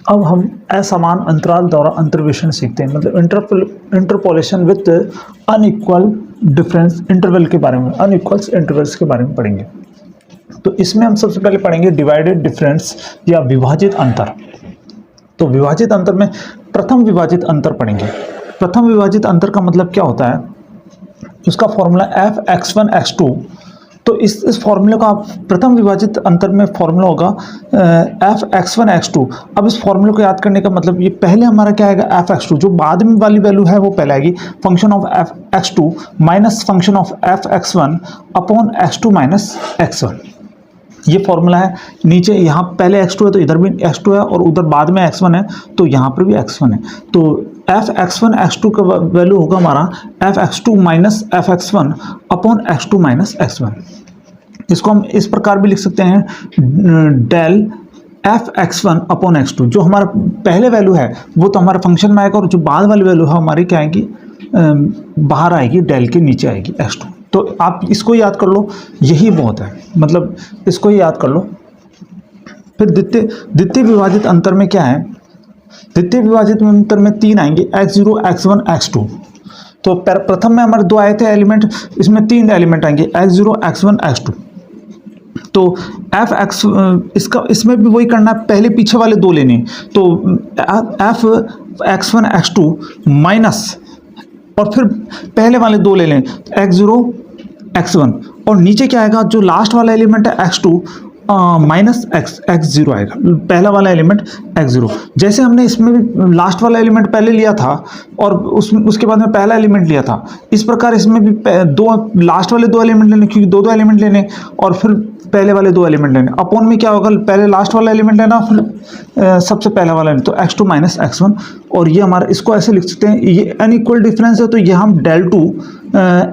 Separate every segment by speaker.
Speaker 1: अब हम असमान अंतराल द्वारा अंतर्वेशन सीखते हैं, मतलब interpolation with unequal difference interval के बारे में, अनइक्वल्स इंटरवल्स के बारे में पढ़ेंगे। तो इसमें हम सबसे पहले पढ़ेंगे डिवाइडेड डिफरेंस या विभाजित अंतर। तो विभाजित अंतर में प्रथम विभाजित अंतर पढ़ेंगे। प्रथम विभाजित अंतर का मतलब क्या होता है, उसका फॉर्मूला f(x1 x2). तो इस फॉर्मूले का प्रथम विभाजित अंतर में फॉर्मूला होगा f(x1 x2). अब इस फॉर्मूले को याद करने का मतलब, ये पहले हमारा क्या आएगा f(x2), जो बाद में वाली वैल्यू है वो पहले आएगी, function of f(x2) minus function of f(x1) upon x2 minus x1। ये फॉर्मूला है। नीचे यहाँ पहले x2 है तो इधर भी x2 है, और उधर बाद में x1 है तो यहाँ पर भी x1 है। तो f(x1 x2) का वैल्यू होगा हमारा f(x2) minus f(x1) upon x2 minus x1। इसको हम इस प्रकार भी लिख सकते हैं, डेल f(x1) अपॉन x2। जो हमारा पहले वैल्यू है वो तो हमारे फंक्शन में आएगा, और जो बाद वाली वैल्यू है हमारी क्या आएगी, बाहर आएगी, डेल के नीचे आएगी x2। तो आप इसको याद कर लो, यही बहुत है, मतलब इसको ही याद कर लो। फिर द्वितीय विभाजित अंतर में क्या है, द्वितीय विभाजित अंतर में 3 आएंगे, x0 x1 x2। तो प्रथम में हमारे 2 आए थे एलिमेंट, इसमें 3 एलिमेंट आएंगे, x0 x1 x2। तो इसमें भी वही करना है, पहले पीछे वाले 2 लेने। तो f(x1 x2) माइनस, और फिर पहले वाले 2 ले लें, x0 x1, और नीचे क्या आएगा, जो लास्ट वाला एलिमेंट है x2 माइनस x0 आएगा, पहला वाला एलिमेंट x0। जैसे हमने इसमें भी लास्ट वाला एलिमेंट पहले लिया था और उसके बाद में पहला एलिमेंट लिया था, इस प्रकार इसमें भी लास्ट वाले 2 एलिमेंट लेने, क्योंकि 2 एलिमेंट लेने, और फिर पहले वाले 2 एलिमेंट लेने। अपॉन में क्या होगा, पहले लास्ट वाला एलिमेंट लेना, फिर सबसे पहला वाला, तो x2 माइनस x1। और ये हमारा, इसको ऐसे लिख सकते हैं, ये अनइक्वल डिफरेंस है तो ये हम del 2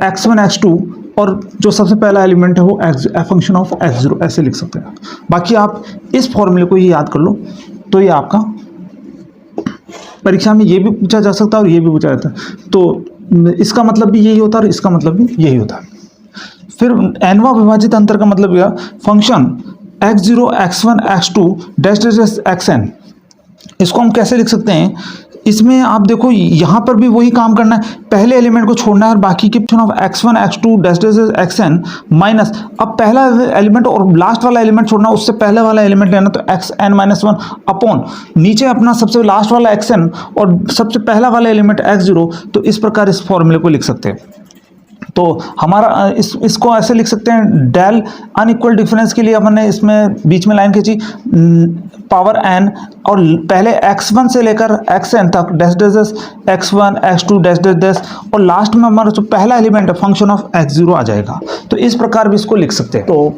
Speaker 1: x1 x2, और जो सबसे पहला एलिमेंट है वो फंक्शन ऑफ x0 ऐसे लिख सकते हैं। बाकी आप इस फॉर्मूले को ये याद कर लो, तो ये आपका परीक्षा में ये भी पूछा जा सकता है और ये भी पूछा जाता है। तो इसका मतलब भी यही होता है और इसका मतलब भी यही होता है। फिर nवां विभाजित अंतर का मतलब यह function x0 x1 x2 dash dash xn। इसको हम कैसे लिख सकते हैं, इसमें आप देखो यहाँ पर भी वही काम करना है, पहले एलिमेंट को छोड़ना है और बाकी के function of x1 x2 dash dash xn minus, अब पहला एलिमेंट और लास्ट वाला एलिमेंट छोड़ना, उससे पहले वाला एलिमेंट लेना, तो xn माइनस 1 अपॉन नीचे अपना सबसे लास्ट वाला xn और सबसे पहला वाला एलिमेंट x0। तो इस प्रकार इस फॉर्मूले को लिख सकते हैं। तो हमारा इसको ऐसे लिख सकते हैं, डेल अनइक्वल डिफरेंस के लिए हमने इसमें बीच में लाइन खींची, पावर n, और पहले x1 से लेकर xn तक dash dash x1 x2 dash dash, और लास्ट में हमारा जो पहला एलिमेंट है फंक्शन ऑफ x0 आ जाएगा। तो इस प्रकार भी इसको लिख सकते हैं। तो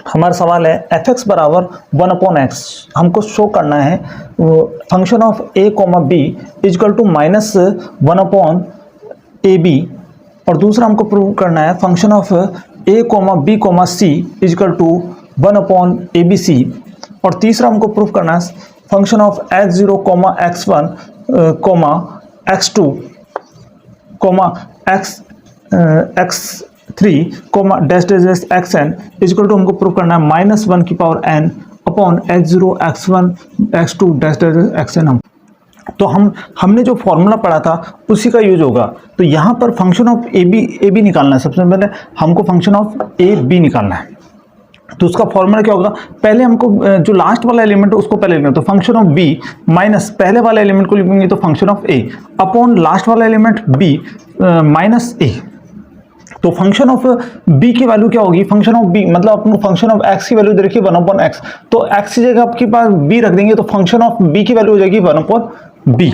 Speaker 1: हमारा सवाल है f(x) बराबर 1/x, हमको शो करना है function of a, b equal to minus 1/ab, और दूसरा हमको प्रूव करना है function of a, b, c equal to 1/abc, और तीसरा हमको प्रूव करना है function of x0, x1, x2, x3, dash dash xn equal to, हमको प्रूव करना है -1n upon x0, x1, x2 dash dash xn। तो हमने जो फॉर्मूला पढ़ा था उसी का यूज होगा। तो यहाँ पर फंक्शन ऑफ ए बी निकालना है। सबसे पहले हमको फंक्शन ऑफ ए बी निकालना है। तो उसका फॉर्मूला क्या होगा, पहले हमको जो लास्ट वाला एलिमेंट है उसको पहले लिखना है, तो फंक्शन ऑफ बी माइनस पहले वाले एलिमेंट को लिखेंगे तो function of A upon last वाला एलिमेंट बी माइनस ए। तो फंक्शन ऑफ b की वैल्यू क्या होगी, फंक्शन ऑफ b मतलब अपने फंक्शन ऑफ x की वैल्यू दे रखी है 1/x, तो x की जगह आपके पास b रख देंगे, तो फंक्शन ऑफ b की वैल्यू हो जाएगी 1/b।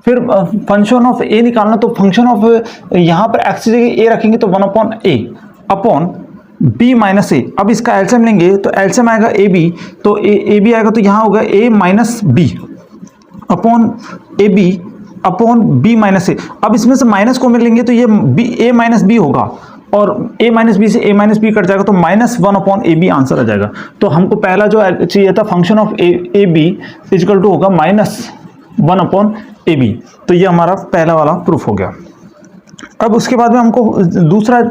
Speaker 1: फिर फंक्शन ऑफ a निकालना, तो फंक्शन ऑफ यहाँ पर x की जगह a रखेंगे तो 1/a upon b minus A. अब इसका एलसीएम लेंगे तो एलसीएम आएगा ए बी, तो ए बी आएगा तो यहाँ होगा a minus B upon A B upon B minus A. अब इसमें से माइनस को मिल लेंगे तो ये बी ए माइनस बी होगा, और a माइनस बी से a माइनस बी कट जाएगा तो -1/ab आंसर आ जाएगा। तो हमको पहला जो चाहिए था function of A B equal to होगा -1/ab। तो ये हमारा पहला वाला प्रूफ हो गया। अब उसके बाद में हमको दूसरा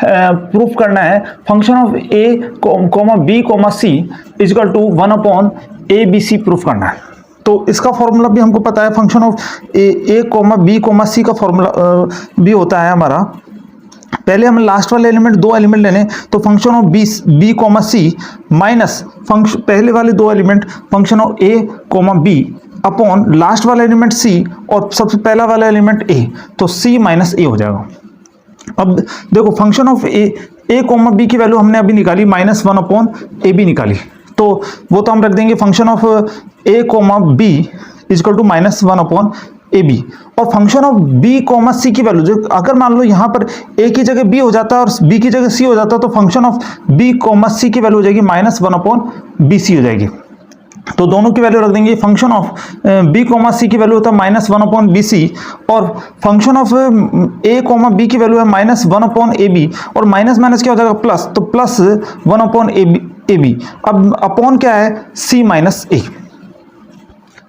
Speaker 1: प्रूफ करना है, function of A comma B comma C equal to 1/ABC proof करना है। तो इसका फॉर्मूला भी हमको पता है, function of A comma B comma C का फॉर्मूला भी होता है हमारा। पहले हम लास्ट वाले एलिमेंट, दो एलिमेंट लेने, तो function of B comma C minus function पहले वाले दो element function of A comma B upon last वाला एलिमेंट सी और सबसे पहला वाला एलिमेंट ए, तो सी माइनस ए हो जाएगा। अब देखो function of A comma B की वैल्यू हमने अभी निकाली -1/AB निकाली, तो वो तो हम रख देंगे function of A comma B equal to -1/AB। और function of B comma C की वैल्यू, जो अगर मान लो यहाँ पर ए की जगह बी हो जाता है और बी की जगह सी हो जाता है, तो function of B comma C की वैल्यू हो जाएगी -1/BC हो जाएगी। तो दोनों की वैल्यू रख देंगे। Function of B comma C की वैल्यू होता है -1/BC और function of A comma B की वैल्यू है -1/AB और माइनस माइनस क्या हो जाएगा प्लस, तो प्लस 1/AB। अब अपॉन क्या है, सी माइनस ए।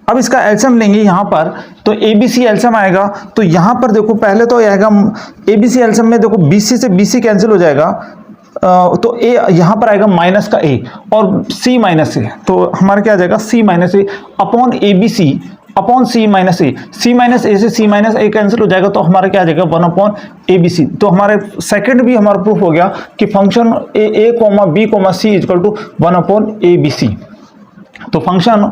Speaker 1: अब इसका एलसीएम लेंगे यहाँ पर, तो ABC एलसीएम आएगा, तो यहाँ पर देखो पहले तो आएगा ABC एलसीएम में, देखो BC से BC कैंसिल हो जाएगा, तो ए यहाँ पर आएगा माइनस का ए और सी माइनस ए, तो हमारा क्या आ जाएगा सी माइनस ए अपॉन ABC अपॉन सी माइनस ए। सी माइनस ए से सी माइनस ए कैंसिल हो जाएगा, तो हमारा क्या आ जाएगा 1/ABC। तो हमारे सेकंड भी हमारा प्रूफ हो गया कि function A comma B comma C equal to 1/ABC। तो function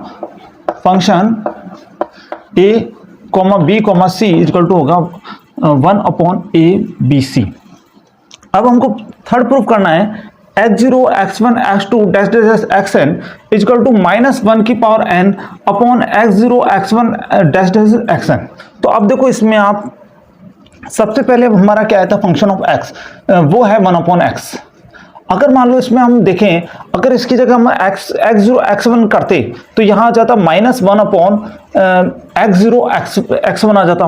Speaker 1: A comma B comma C equal to होगा 1/ABC। अब हमको थर्ड प्रूफ करना है, x0 x1 x2 dash dash xn equal to -1 की power n upon x0 x1 dash dash xn। तो अब देखो इसमें आप सबसे पहले हमारा क्या आया था, फंक्शन ऑफ x वो है 1/x। अगर मान लो इसमें हम देखें, अगर इसकी जगह हम x0 x1 करते तो यहाँ आ जाता -1/x0 x1 आ जाता।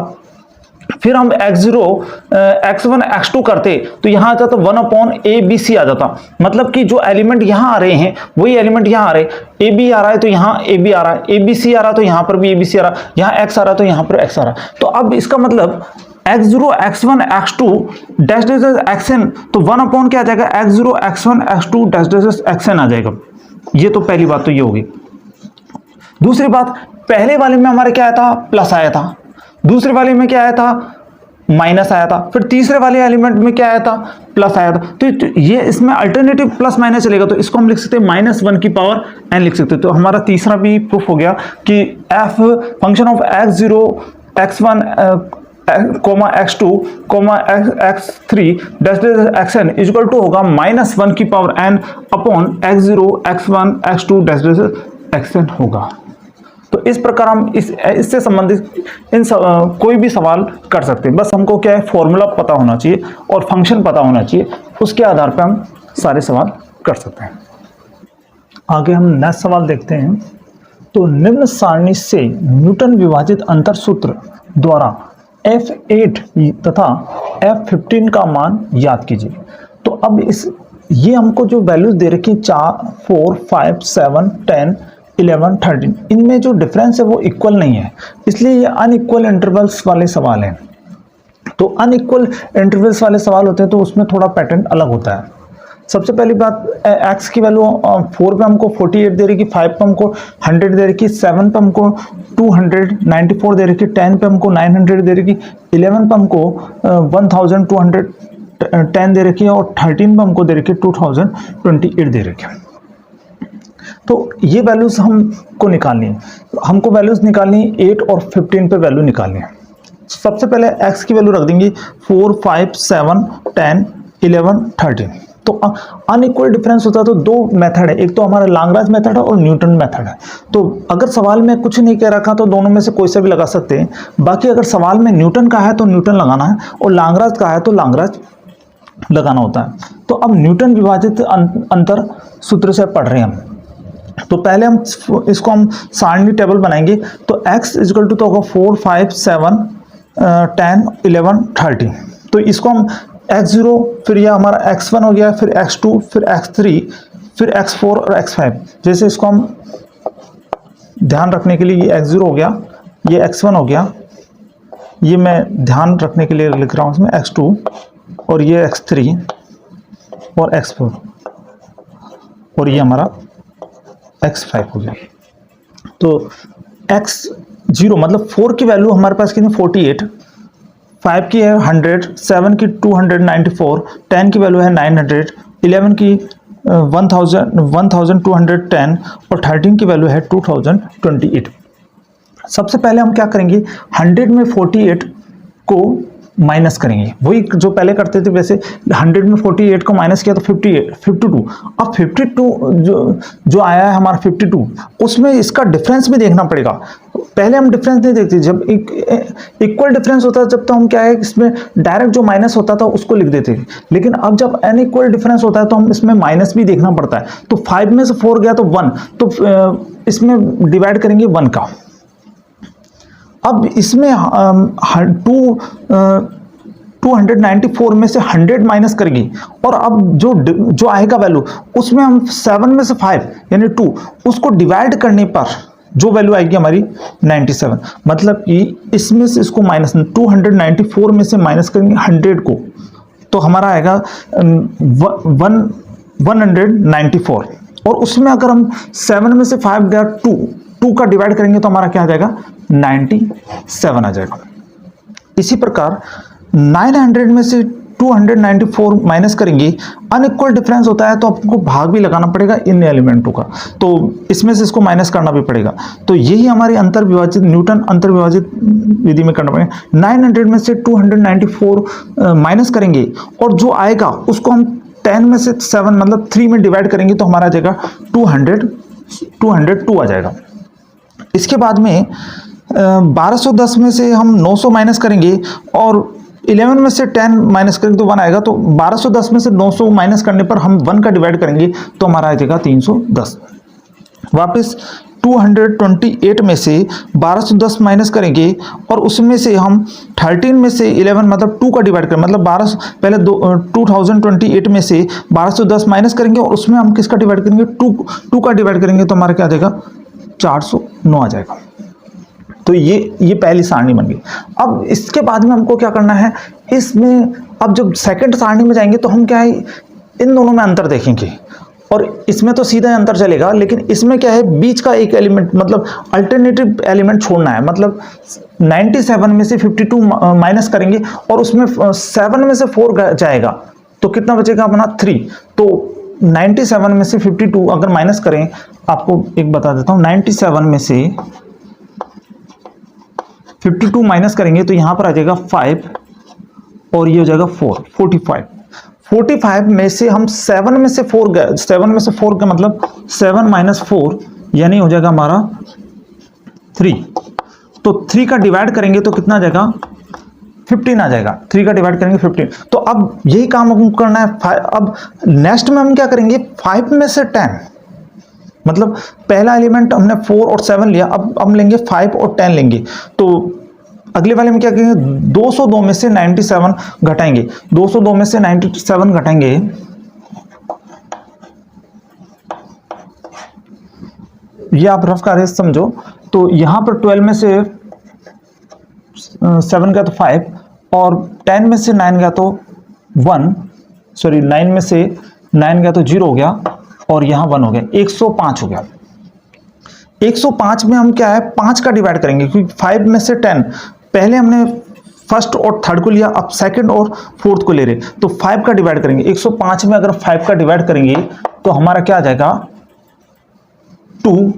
Speaker 1: फिर हम x0 x1 x2 करते तो यहाँ आ जाता 1/ABC आ जाता। मतलब कि जो एलिमेंट यहाँ आ रहे हैं वही एलिमेंट यहाँ आ रहे, AB आ रहा है तो यहाँ AB आ रहा है, ABC आ रहा है तो यहाँ पर भी ABC आ रहा है, यहाँ x आ रहा है तो यहाँ पर x आ रहा है। तो अब इसका मतलब x0 x1 x2 dash dash xn, तो 1/ क्या आ जाएगा, x0 x1 x2 dash dash xn आ जाएगा। ये तो पहली बात तो ये होगी। दूसरी बात, पहले वाले में हमारे क्या आया था, प्लस आया था, दूसरे वाले में क्या आया था, माइनस आया था, फिर तीसरे वाले एलिमेंट में क्या आया था, प्लस आया था। तो ये इसमें अल्टरनेटिव प्लस माइनस चलेगा, तो इसको हम लिख सकते हैं -1 की पावर n लिख सकते हैं। तो हमारा तीसरा भी प्रूफ हो गया कि f function of x0 x1 comma x2 comma x3 dash dash xn equal to होगा -1 की power n upon x0 x1 x2 dash dash xn होगा। तो इस प्रकार हम इससे संबंधित कोई भी सवाल कर सकते हैं। बस हमको क्या है, फॉर्मूला पता होना चाहिए और फंक्शन पता होना चाहिए, उसके आधार पर हम सारे सवाल कर सकते हैं। आगे हम नेक्स्ट सवाल देखते हैं। तो निम्न सारणी से न्यूटन विभाजित अंतर सूत्र द्वारा F8 तथा F15 का मान याद कीजिए। तो अब ये हमको जो वैल्यूज दे रखी 4, 4, 5, 7, 10, 11, 13, इनमें जो डिफरेंस है वो इक्वल नहीं है, इसलिए ये अनइक्वल इंटरवल्स वाले सवाल हैं। तो अनइक्वल इंटरवल्स वाले सवाल होते हैं तो उसमें थोड़ा पैटर्न अलग होता है। सबसे पहली बात, x की वैल्यू 4 पे हमको 48 दे रही, 5 पे हमको 100 दे रही, 7 पे हमको 294 दे रही, 10 पे हमको 900 दे रही, 11 पे हमको 1210 दे रखी है और 13 पे हमको दे रखी 2028 दे रखी है। तो ये वैल्यूज हमको निकालनी है, हमको वैल्यूज निकालनी है 8 और 15 पे वैल्यू निकालनी है। सबसे पहले x की वैल्यू रख देंगे 4, 5, 7, 10, 11, 13। तो अनइक्वल डिफरेंस होता है तो दो मेथड है, एक तो हमारा लैग्रांज मेथड है और न्यूटन मेथड है। तो अगर सवाल में कुछ नहीं कह रखा तो दोनों में से कोई सा भी लगा सकते हैं। बाकी अगर सवाल में न्यूटन का है तो न्यूटन लगाना है और लैग्रांज का है तो लैग्रांज लगाना होता है। तो अब न्यूटन विभाजित अंतर सूत्र से पढ़ रहे हैं हम। तो पहले हम इसको हम सारणी टेबल बनाएंगे। तो x इक्वल टू तो होगा 4, 5, 7, 10, 11, 13। तो इसको हम x0, फिर यह हमारा x1 हो गया, फिर x2, फिर x3, फिर x4 और x5। जैसे इसको हम ध्यान रखने के लिए ये x0 हो गया, ये x1 हो गया, ये मैं ध्यान रखने के लिए लिख रहा हूँ इसमें x2 और ये x3 और x4 और ये हमारा x5 हो गया। तो x0 मतलब 4 की वैल्यू हमारे पास कितनी 48, 5 की है 100, 7 की 294, 10 की वैल्यू है 900, 11 की 1210 और 13 की वैल्यू है 2028। सबसे पहले हम क्या करेंगे 100 में 48 को माइनस करेंगे, वही जो पहले करते थे वैसे 100 में 48 को माइनस किया तो 52। अब 52 जो आया है हमारा 52, उसमें इसका डिफरेंस भी देखना पड़ेगा। पहले हम डिफरेंस नहीं देखते, जब इक्वल डिफरेंस होता है जब तो हम क्या है इसमें डायरेक्ट जो माइनस होता था उसको लिख देते थे, लेकिन अब जब अनइक्वल डिफरेंस होता है तो हम इसमें माइनस भी देखना पड़ता है। तो 5 में से 4 गया तो 1, तो इसमें डिवाइड करेंगे 1 का। अब इसमें 294 में से 100 माइनस करेंगे और अब जो आएगा वैल्यू उसमें हम 7 में से 5 यानी 2 उसको डिवाइड करने पर जो वैल्यू आएगी हमारी 97, मतलब कि इसमें से इसको माइनस 294 में से माइनस करेंगे 100 को तो हमारा आएगा 194 और उसमें अगर हम 7 में से 5 गया 2 का डिवाइड करेंगे तो हमारा क्या आ जाएगा 97 आ जाएगा। इसी प्रकार 900 में से 294 माइनस करेंगे, अनइक्वल डिफरेंस होता है तो आपको भाग भी लगाना पड़ेगा इन एलिमेंटों का, तो इसमें से इसको माइनस करना भी पड़ेगा। तो यही हमारी अंतर्विभाजित न्यूटन अंतर्विभाजित विधि में करना पड़ेगा। 900 में से 294 माइनस करेंगे और जो आएगा उसको हम 10 में से 7 मतलब 3 में डिवाइड करेंगे तो हमारा आ जाएगा 202 आ जाएगा। इसके बाद में 1210 में से हम 900 माइनस करेंगे और 11 में से 10 माइनस करेंगे तो 1 आएगा। तो 1210 में से 900 माइनस करने पर हम 1 का डिवाइड करेंगे तो हमारा आ जाएगा 310। वापस 228 में से 1210 माइनस करेंगे और उसमें से हम 13 में से 11 मतलब 2 का डिवाइड करें, मतलब 12 पहले 2028 में से 1210 माइनस करेंगे और उसमें हम किसका डिवाइड करेंगे 2 का डिवाइड करेंगे तो हमारा क्या आ जाएगा 409 आ जाएगा। तो ये पहली सारणी बन गई। अब इसके बाद में हमको क्या करना है, इसमें अब जब सेकंड सारणी में जाएंगे तो हम क्या है इन दोनों में अंतर देखेंगे और इसमें तो सीधा अंतर चलेगा, लेकिन इसमें क्या है बीच का एक एलिमेंट मतलब अल्टरनेटिव एलिमेंट छोड़ना है। मतलब 97 में से 52 माइनस करेंगे और उसमें 7 में से 4 जाएगा तो कितना बचेगा अपना 3। तो 97 में से 52 अगर माइनस करें, आपको एक बता देता हूं, 97 में से 52 माइनस करेंगे तो यहां पर आ जाएगा 5 और ये हो जाएगा 45 में से हम 7 में से 4 गए, 7 में से 4 का मतलब 7 माइनस 4 यानी हो जाएगा हमारा 3। तो 3 का डिवाइड करेंगे तो कितना आ जाएगा 15 आ जाएगा। 3 का डिवाइड करेंगे 15। तो अब यही काम हमको करना है। अब नेक्स्ट में हम क्या करेंगे 5 में से 10 मतलब पहला एलिमेंट हमने 4 और 7 लिया, अब हम लेंगे 5 और 10 लेंगे। तो अगले वाले में क्या करेंगे 202 में से 97 घटाएंगे, 202 में से 97 घटाएंगे ये आप रफ कार्य समझो। तो यहां पर 12 में से 7 गया तो 5 और 10 में से 9 गया तो 1, सॉरी 9 में से 9 गया तो 0 हो गया और यहां 1 हो गया, 105 हो गया। 105 में हम क्या है 5 का डिवाइड करेंगे क्योंकि 5 में से 10 पहले हमने फर्स्ट और थर्ड को लिया, अब सेकंड और फोर्थ को ले रहे, तो 5 का डिवाइड करेंगे। 105 में अगर 5 का डिवाइड करेंगे तो हमारा क्या आ जाएगा 2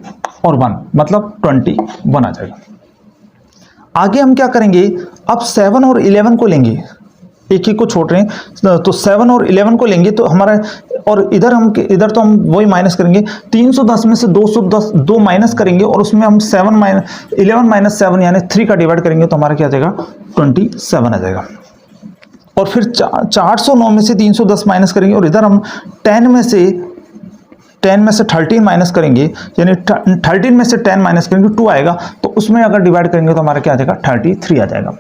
Speaker 1: और 1 मतलब 21 आ जाएगा। आगे हम क्या करेंगे अब 7 और 11 को लेंगे, एक को छोड़ रहे हैं तो 7 और 11 को लेंगे तो हमारा, और इधर तो हम वही माइनस करेंगे। 310 में से 2 माइनस करेंगे और उसमें हम 11 माइनस 7 यानी 3 का डिवाइड करेंगे तो हमारा क्या आ जाएगा 27 आ जाएगा। और फिर 409 में से 310 माइनस करेंगे और इधर हम 10 में से 13 माइनस करेंगे, यानी 13 में से 10 माइनस करेंगे 2 आएगा, तो उसमें अगर डिवाइड करेंगे तो हमारा क्या आ जाएगा 33 आ जाएगा।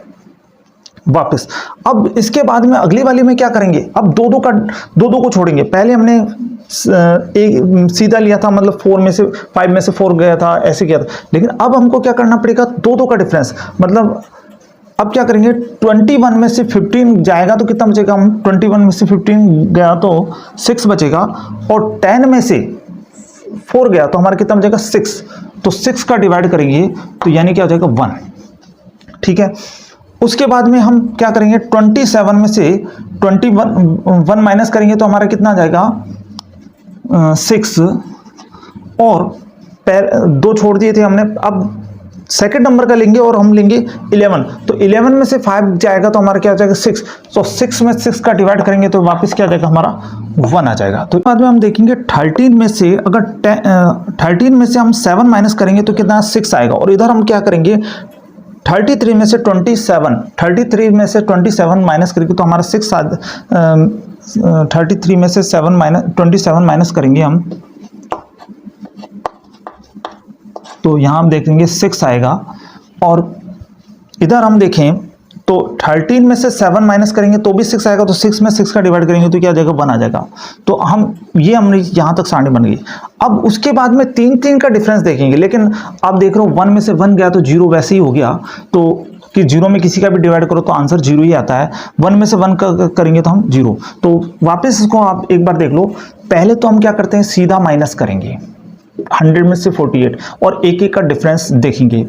Speaker 1: वापस अब इसके बाद में अगली वाली में क्या करेंगे, अब दो को छोड़ेंगे। पहले हमने एक सीधा लिया था, मतलब 5 में से 4 गया था, ऐसे किया था, लेकिन अब हमको क्या करना पड़ेगा 2 का डिफरेंस, मतलब अब क्या करेंगे, 21 में से 15 जाएगा तो कितना बचेगा, हम 21 में से 15 गया तो 6 बचेगा, और 10 में से 4 गया तो हमारा कितना बचेगा 6, तो 6 का डिवाइड करेंगे तो यानी क्या हो जाएगा 1, ठीक है। उसके बाद में हम क्या करेंगे, 27 में से 21 माइनस करेंगे तो हमारा कितना आ जाएगा 6, और 2 छोड़ दिए थे हमने, अब सेकंड नंबर का लेंगे और हम लेंगे 11, तो 11 में से 5 जाएगा तो हमारा क्या हो जाएगा 6, तो 6 में 6 का डिवाइड करेंगे तो वापस क्या आ जाएगा हमारा 1 आ जाएगा। तो बाद में हम देखेंगे 13 में से अगर 13 में से हम 7 माइनस करेंगे तो कितना 6 आएगा, और इधर हम क्या करेंगे 33 में से 27 माइनस करेंगे तो हमारा 6 33 में से 27 माइनस करेंगे हम, तो यहाँ हम देखेंगे 6 आएगा, और इधर हम देखें तो 13 में से 7 माइनस करेंगे तो भी 6 आएगा, तो 6 में 6 का डिवाइड करेंगे तो क्या आ जाएगा 1 आ जाएगा। तो हमने यहाँ तक सारणी बन गई। अब उसके बाद में 3 का डिफरेंस देखेंगे, लेकिन आप देख रहे हो 1 में से 1 गया तो 0 वैसे ही हो गया, तो कि 0 में किसी का भी डिवाइड करो तो आंसर 0 ही आता है, 1 में से 1 करेंगे तो हम 0। तो वापस इसको आप एक बार देख लो, पहले तो हम क्या करते हैं सीधा माइनस करेंगे 100 में से 48 और एक का डिफरेंस देखेंगे,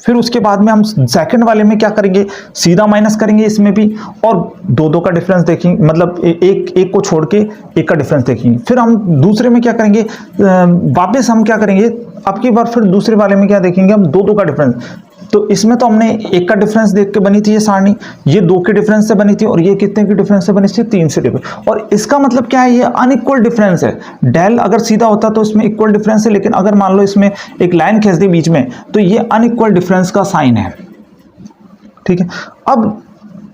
Speaker 1: फिर उसके बाद में हम सेकंड वाले में क्या करेंगे सीधा माइनस करेंगे इसमें भी, और 2 का डिफरेंस देखेंगे, मतलब एक को छोड़ के 1 का डिफरेंस देखेंगे। फिर हम दूसरे में क्या करेंगे, वापस हम क्या करेंगे अब की बार फिर दूसरे वाले में क्या देखेंगे हम 2 का डिफरेंस। तो इसमें तो हमने 1 का डिफरेंस देख के बनी थी ये सारणी, ये 2 के डिफरेंस से बनी थी, और ये कितने के डिफरेंस से बनी थी 3 से डिफरेंस। और इसका मतलब क्या है, ये अनइक्वल डिफरेंस है। डेल अगर सीधा होता तो इसमें इक्वल डिफरेंस है, लेकिन अगर मान लो इसमें एक लाइन खींच दी बीच में तो ये अनइक्वल डिफरेंस का साइन है, ठीक है। अब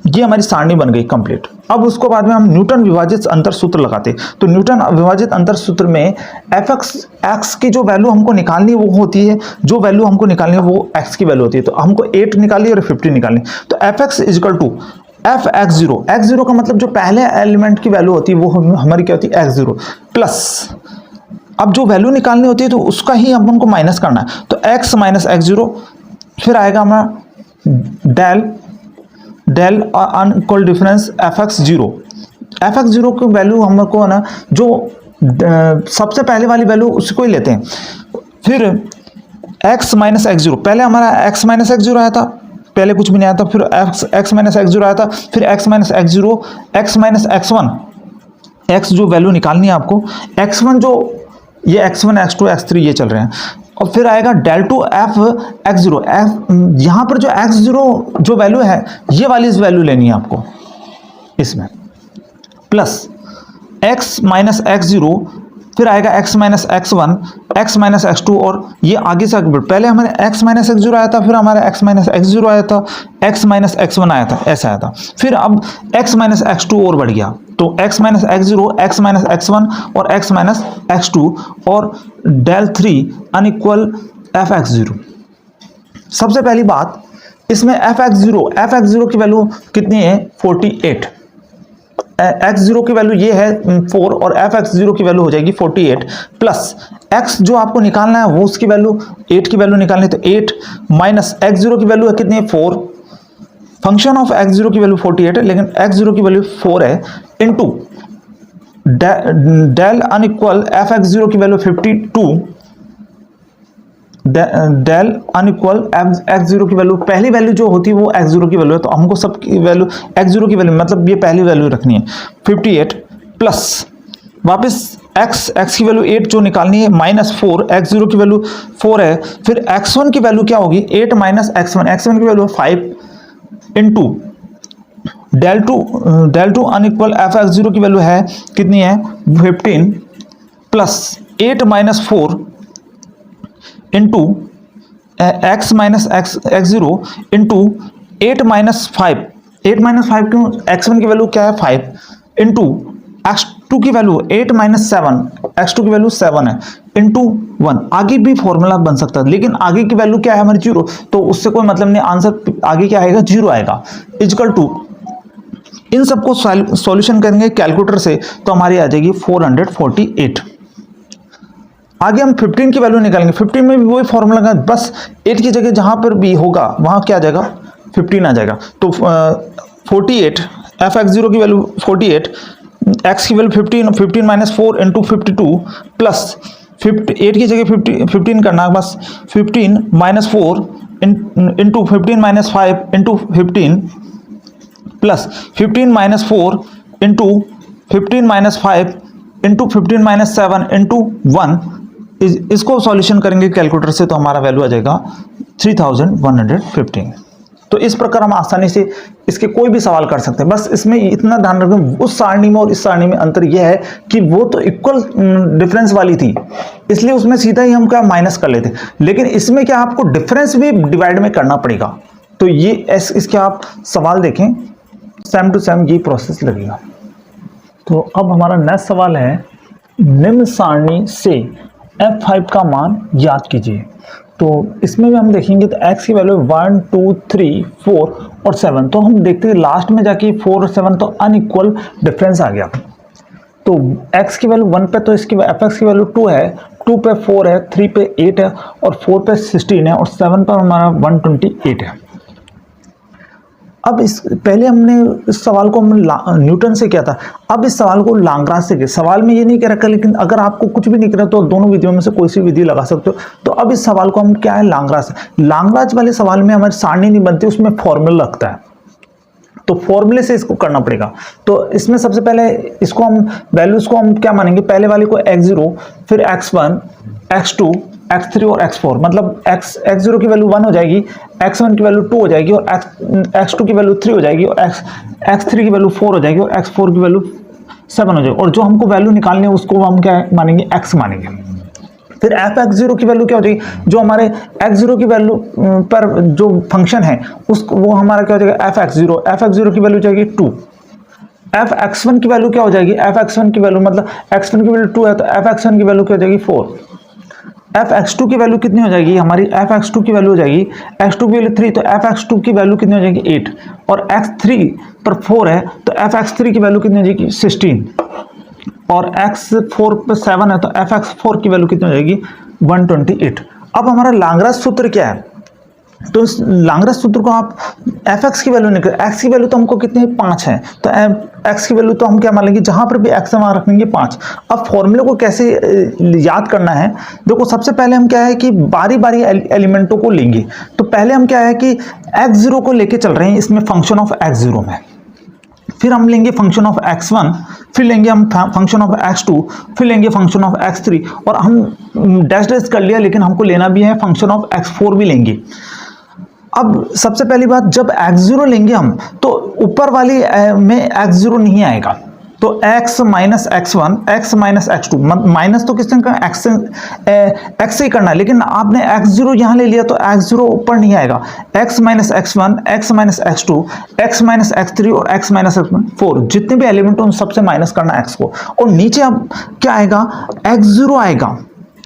Speaker 1: ये हमारी सारणी बन गई कंप्लीट। अब उसको बाद में हम न्यूटन विभाजित अंतर सूत्र लगाते, तो न्यूटन विभाजित अंतर सूत्र में एफ एक्स की जो वैल्यू हमको निकालनी है वो होती है, जो वैल्यू हमको निकालनी है वो एक्स की वैल्यू होती है। तो हमको 8 निकालनी और 50 निकालनी, तो F X equal to F X zero का मतलब जो पहले एलिमेंट की वैल्यू होती है वो हमारी क्या होती है एक्स जीरो, प्लस अब जो वैल्यू निकालनी होती है तो उसका ही हम हमको माइनस करना है, तो एक्स माइनस एक्स जीरो, फिर आएगा हमारा del unequal difference F X zero की वैल्यू हमको है ना जो सबसे पहले वाली वैल्यू उसको ही लेते हैं। फिर x माइनस एक्स जीरो, पहले हमारा x माइनस एक्स जीरो आया था, पहले कुछ भी नहीं आया था, फिर x माइनस एक्स जीरो आया था, फिर x minus X zero, x minus X one, x जो वैल्यू निकालनी है आपको, x1 जो ये x1 x2 x3 ये चल रहे हैं, और फिर आएगा del two F X zero, यहाँ पर जो एक्स जीरो जो वैल्यू है ये वाली इस वैल्यू लेनी है आपको इसमें, plus x minus X zero, फिर आएगा x minus X one, x minus X two, और ये आगे से आगे पहले हमारे x माइनस एक्स जीरो आया था, फिर हमारा x माइनस एक्स जीरो आया था, x माइनस एक्स वन आया था, ऐसा आया था, फिर अब x माइनस एक्स टू और बढ़ गया, तो x minus X zero, x minus X one और x माइनस एक्स टू, और del three unequal F X zero. सबसे पहली बात इसमें एफ एक्स जीरो की वैल्यू कितनी है 48, एक्स जीरो की वैल्यू ये है 4 और एफ एक्स जीरो की वैल्यू हो जाएगी 48, प्लस एक्स जो आपको निकालना है वो उसकी वैल्यू 8 की वैल्यू निकालनी है, तो 8 माइनस एक्स जीरो की वैल्यू है कितनी है 4, फंक्शन ऑफ एक्स जीरो की वैल्यू 48 है लेकिन एक्स जीरो की वैल्यू 4 है, into del unequal F X zero की value 52, del unequal X zero की वैल्यू, पहली वैल्यू जो होती है वो एक्स जीरो की वैल्यू है, तो हमको सबकी वैल्यू एक्स जीरो की वैल्यू मतलब ये पहली वैल्यू रखनी है 58, प्लस वापस एक्स की वैल्यू 8 जो निकालनी है, माइनस 4, एक्स जीरो की वैल्यू 4 है, फिर x1 की वैल्यू क्या होगी 8 माइनस x1 की value 5 into del two unequal F X zero की वैल्यू है कितनी है 15, plus 8 minus 4 into X minus X zero into 8 minus 5 क्यों, x1 की वैल्यू क्या है 5, इंटू x2 की वैल्यू 8 माइनस 7, x2 की वैल्यू 7 है, इंटू 1। आगे भी फॉर्मूला बन सकता है लेकिन आगे की वैल्यू क्या है हमारी 0, तो उससे कोई मतलब नहीं, आंसर आगे क्या आएगा 0 आएगा, इक्वल टू इन सबको सॉल्यूशन करेंगे कैलकुलेटर से तो हमारी आ जाएगी 448। आगे हम 15 की वैल्यू निकालेंगे, 15 में भी वही फॉर्मूला का, बस 8 की जगह जहां पर भी होगा वहां क्या आ जाएगा 15 आ जाएगा। तो 48 एफ एक्स जीरो की वैल्यू 48, एक्स की वैल्यू 15, 15 माइनस 4 इंटू 52 प्लस 8 की जगह 15 करना है बस, 15 minus 4 into 15 minus 5 into 15 plus 15 minus 4 into 15 minus 5 into 15 minus 7 into 1। इसको सॉल्यूशन करेंगे कैलकुलेटर से तो हमारा वैल्यू आ जाएगा 3115। तो इस प्रकार हम आसानी से इसके कोई भी सवाल कर सकते हैं। बस इसमें इतना ध्यान रखें, उस सारणी में और इस सारणी में अंतर यह है कि वो तो इक्वल डिफरेंस वाली थी, इसलिए उसमें सीधा ही हम क्या माइनस कर लेते, लेकिन इसमें क्या आपको डिफरेंस भी डिवाइड में करना पड़ेगा। तो ये इसके आप सवाल देखें, सेम टू सेम ये प्रोसेस लगेगा। तो अब हमारा नेक्स्ट सवाल है, निम्न सारणी से f5 का मान याद कीजिए। तो इसमें भी हम देखेंगे तो x की वैल्यू 1 2 3 4 और 7, तो हम देखते हैं लास्ट में जाके 4 और 7 तो अनइक्वल डिफरेंस आ गया। तो x की वैल्यू 1 पे तो इसकी fx की वैल्यू 2 है, 2 पे 4 है, 3 पे 8 है और 4 पे 16 है और 7 पर हमारा 128 है। अब इस पहले हमने इस सवाल को हम न्यूटन से किया था, अब इस सवाल को लाग्रांज से किया। सवाल में ये नहीं कह रखा, लेकिन अगर आपको कुछ भी नहीं करा तो दोनों विधियों में से कोई सी विधि लगा सकते हो। तो अब इस सवाल को हम क्या है, लाग्रांज से। लाग्रांज वाले सवाल में हमारी सारणी नहीं बनती, उसमें फॉर्मूला लगता है, तो फॉर्मूले से इसको करना पड़ेगा। तो इसमें सबसे पहले इसको हम वैल्यूज को हम क्या मानेंगे, पहले वाले को x0, फिर x1, x2, x3 और x4, मतलब x0 की वैल्यू 1 हो जाएगी, x1 की वैल्यू 2 हो जाएगी और x2 की वैल्यू 3 हो जाएगी और x3 की वैल्यू 4 हो जाएगी और x4 की वैल्यू 7 हो जाएगी। और जो हमको वैल्यू निकालनी है उसको हम क्या मानेंगे, x मानेंगे। फिर एफ एक्स जीरो की वैल्यू क्या हो जाएगी, जो हमारे एक्स जीरो की वैल्यू पर जो फंक्शन है उसको वो हमारा क्या हो जाएगा, एफ एक्स जीरो की वैल्यू जाएगी 2। एफ एक्स वन की वैल्यू क्या हो जाएगी, एफ एक्स वन की वैल्यू मतलब एक्स वन की वैल्यू 2 है तो एफ एक्स वन की वैल्यू क्या हो जाएगी 4। एफ एक्स टू की वैल्यू कितनी हो जाएगी हमारी, एफ एक्स टू की वैल्यू हो जाएगी एक्स टू की वैल्यू 3, तो एफ एक्स टू की वैल्यू कितनी हो जाएगी 8 और एक्स थ्री पर 4 है तो एफ एक्स थ्री की वैल्यू कितनी हो जाएगी 16 और एक्स फोर पर 7 है तो एफ एक्स फोर की वैल्यू कितनी हो जाएगी 128। अब हमारा लाग्रांज सूत्र क्या है, तो इस लाग्रांज सूत्र को आप एफ एक्स की वैल्यू निकल, एक्स की वैल्यू तो हमको कितनी 5 है तो एक्स की वैल्यू तो हम क्या मान लेंगे, जहां पर भी एक्स है वहां रखेंगे 5। अब फॉर्मूले को कैसे याद करना है, देखो सबसे पहले हम क्या है कि बारी बारी एलिमेंटों को लेंगे। तो पहले हम क्या है कि एक्स जीरो को लेके चल रहे हैं इसमें फंक्शन ऑफ एक्स जीरो में, फिर हम लेंगे फंक्शन ऑफ x1, फिर लेंगे हम फंक्शन ऑफ x2, फिर लेंगे फंक्शन ऑफ x3 और हम डैश डैश कर लिया लेकिन हमको लेना भी है फंक्शन ऑफ x4 भी लेंगे। अब सबसे पहली बात, जब x0 लेंगे हम तो ऊपर वाली में x0 नहीं आएगा, तो x minus x1, x minus x2, minus तो किसने करना, x से ही करना है, लेकिन आपने x0 यहाँ ले लिया तो x0 ऊपर नहीं आएगा, x minus x1, x minus x2, x minus x3 और x माइनस x4, जितने भी एलिमेंट हो उन सबसे माइनस करना x को। और नीचे अब क्या आएगा, x0 आएगा,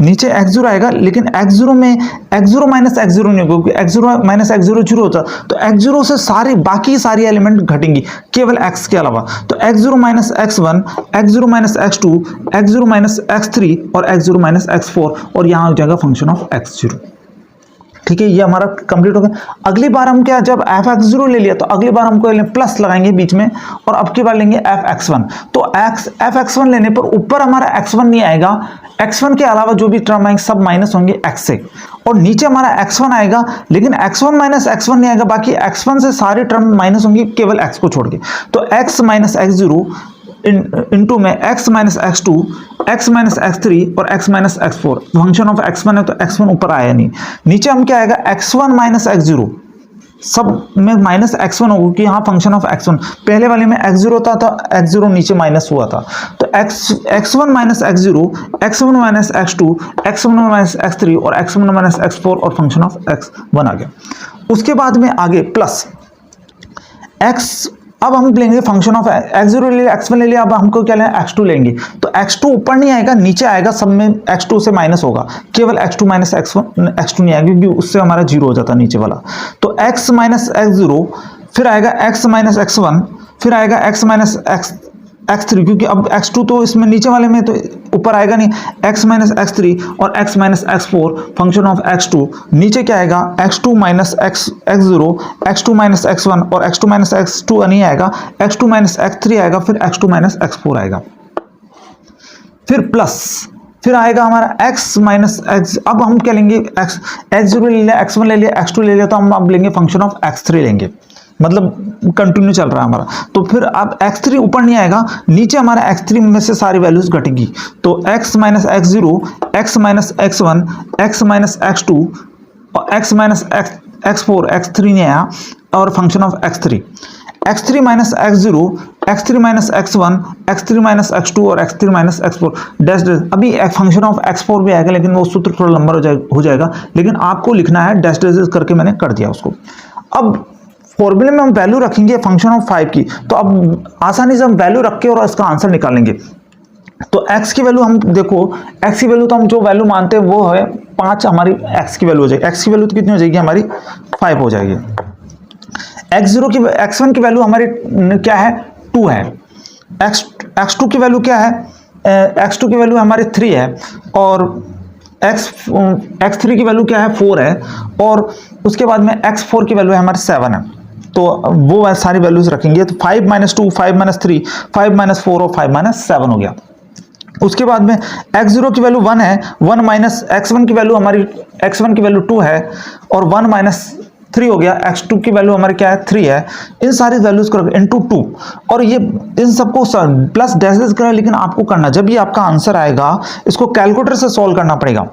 Speaker 1: नीचे x0 आएगा, लेकिन x0 में x0 माइनस x0 नहीं होगा क्योंकि x0 माइनस x0 0 होता, तो x0 से सारी बाकी सारी एलिमेंट घटेंगी केवल x के अलावा। तो x0 minus x1, x0 minus x2, x0 minus x3 और x0 माइनस x4 और यहाँ हो जाएगा फंक्शन ऑफ x0। ठीक है, ये हमारा कंप्लीट हो गया। अगली बार हम क्या, जब एफ एक्स जीरो ले लिया तो अगली बार हमको प्लस लगाएंगे बीच में और अब की बार लेंगे एफ एक्स वन। तो एफ एक्स वन लेने पर ऊपर हमारा एक्स वन नहीं आएगा, एक्स वन के अलावा जो भी टर्म आएंगे सब माइनस होंगे एक्स से, और नीचे हमारा एक्स वन आएगा लेकिन x one minus X one नहीं आएगा, बाकी एक्स वन से सारे टर्म माइनस होंगे केवल एक्स को छोड़ के। तो X minus X zero into में x minus X two, X minus X three और x minus X four. Function of x1 है तो x1 ऊपर आया नहीं, नीचे हम क्या आएगा x1 माइनस एक्स जीरो, सब में माइनस x1 होगा कि यहाँ फंक्शन ऑफ x1, पहले वाले में x0 होता था, x0 नीचे माइनस हुआ था, तो x1 minus X zero, x1 minus X two, x1 minus X three और x1 माइनस एक्स फोर और फंक्शन ऑफ x1 आ गया। उसके बाद में आगे प्लस x, अब हम लेंगे फंक्शन ऑफ x0 ले लिया, x1 ले लिया, अब हमको क्या लेना है x2 लेंगे, तो x2 ऊपर नहीं आएगा नीचे आएगा, सब में x2 से माइनस होगा, केवल x2 माइनस x2 नहीं आएगा क्योंकि उससे हमारा जीरो हो जाता नीचे वाला। तो x माइनस x0, फिर आएगा x माइनस x1, फिर आएगा x माइनस x3, क्योंकि अब x2 तो इसमें नीचे वाले में तो ऊपर आएगा नहीं, x माइनस x3 और x minus x4 function of x2, नीचे क्या आएगा x2 minus x0, x2 minus x1 और x2 माइनस x2 नहीं आएगा, x2 माइनस x3 आएगा, फिर x2 माइनस x4 आएगा, फिर प्लस, फिर आएगा हमारा x माइनस x। अब हम क्या लेंगे, x0 ले लिया, x1 ले लिया, x2 ले लिया, तो हम अब लेंगे फंक्शन ऑफ x3 लेंगे, मतलब कंटिन्यू चल रहा है हमारा। तो फिर अब x3 ऊपर नहीं आएगा, नीचे हमारा x3 में से सारी वैल्यूज घटेगी, तो x minus x0, x minus x1, x minus x2 और x माइनस x4, x3 नहीं आया, और function of x3, x3 minus x0, x3 minus x1, x3 minus x2 और x3 minus x4 dash dash. अभी एक function of x4 भी आएगा, लेकिन वो सूत्र थोड़ा लंबा हो जाएगा, लेकिन आपको लिखना है डैश डैश करके, मैंने कर दिया उसको। अब फॉर्मूले में हम वैल्यू रखेंगे फंक्शन ऑफ 5 की, तो अब आसानी से हम वैल्यू रख के और इसका आंसर निकालेंगे। तो x की वैल्यू हम देखो, x की वैल्यू तो हम जो वैल्यू मानते हैं वो है 5, हमारी x की वैल्यू हो जाएगी, x की वैल्यू तो कितनी हो जाएगी हमारी 5 हो जाएगी। x1 की वैल्यू हमारी क्या है 2 है, x2 की वैल्यू क्या है, x2 की वैल्यू हमारी 3 है, और x3 की वैल्यू क्या है 4 है, और उसके बाद में x4 की वैल्यू है हमारी 7 है। तो वो सारी वैल्यूज रखेंगे, तो 5 माइनस 2, 5 माइनस 3, 5 माइनस 4 और 5 माइनस 7 हो गया। उसके बाद में x0 की वैल्यू 1 है, 1 माइनस x1 की वैल्यू हमारी, x1 की वैल्यू 2 है, और 1 माइनस 3 हो गया, x2 की वैल्यू हमारी क्या है 3 है। इन सारी वैल्यूज को इनटू 2, और ये इन सबको प्लस डैशेस करें, लेकिन आपको करना जब भी आपका आंसर आएगा इसको कैलकुलेटर से सॉल्व करना पड़ेगा।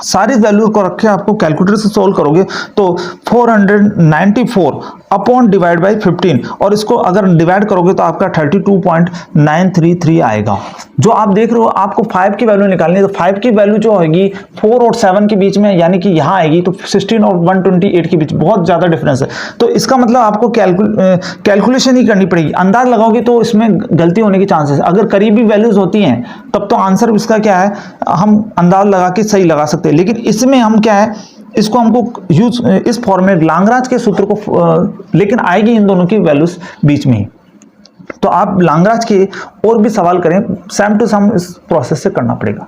Speaker 1: सारी वैल्यू को रख के आपको कैलकुलेटर से सोल्व करोगे तो 494 अपॉन डिवाइड बाई 15, और इसको अगर डिवाइड करोगे तो आपका 32.933 आएगा। जो आप देख रहे हो आपको 5 की वैल्यू निकालनी है, तो 5 की वैल्यू जो होगी 4 और 7 के बीच में, यानी कि यहाँ आएगी, तो 16 और 128 के बीच बहुत ज़्यादा डिफरेंस है। तो इसका मतलब आपको कैलकुलेशन ही करनी पड़ेगी, अंदाज लगाओगे तो इसमें गलती होने के चांसेस। अगर करीबी वैल्यूज होती हैं तब तो आंसर इसका क्या है, हम अंदाज लगा के सही लगा सकते हैं, लेकिन इसमें हम क्या है, इसको हमको यूज इस फॉर्मेट लांगराज के सूत्र को, लेकिन आएगी इन दोनों की वैल्यूज बीच में ही। तो आप लांगराज के और भी सवाल करें, सेम टू सेम इस प्रोसेस से करना पड़ेगा।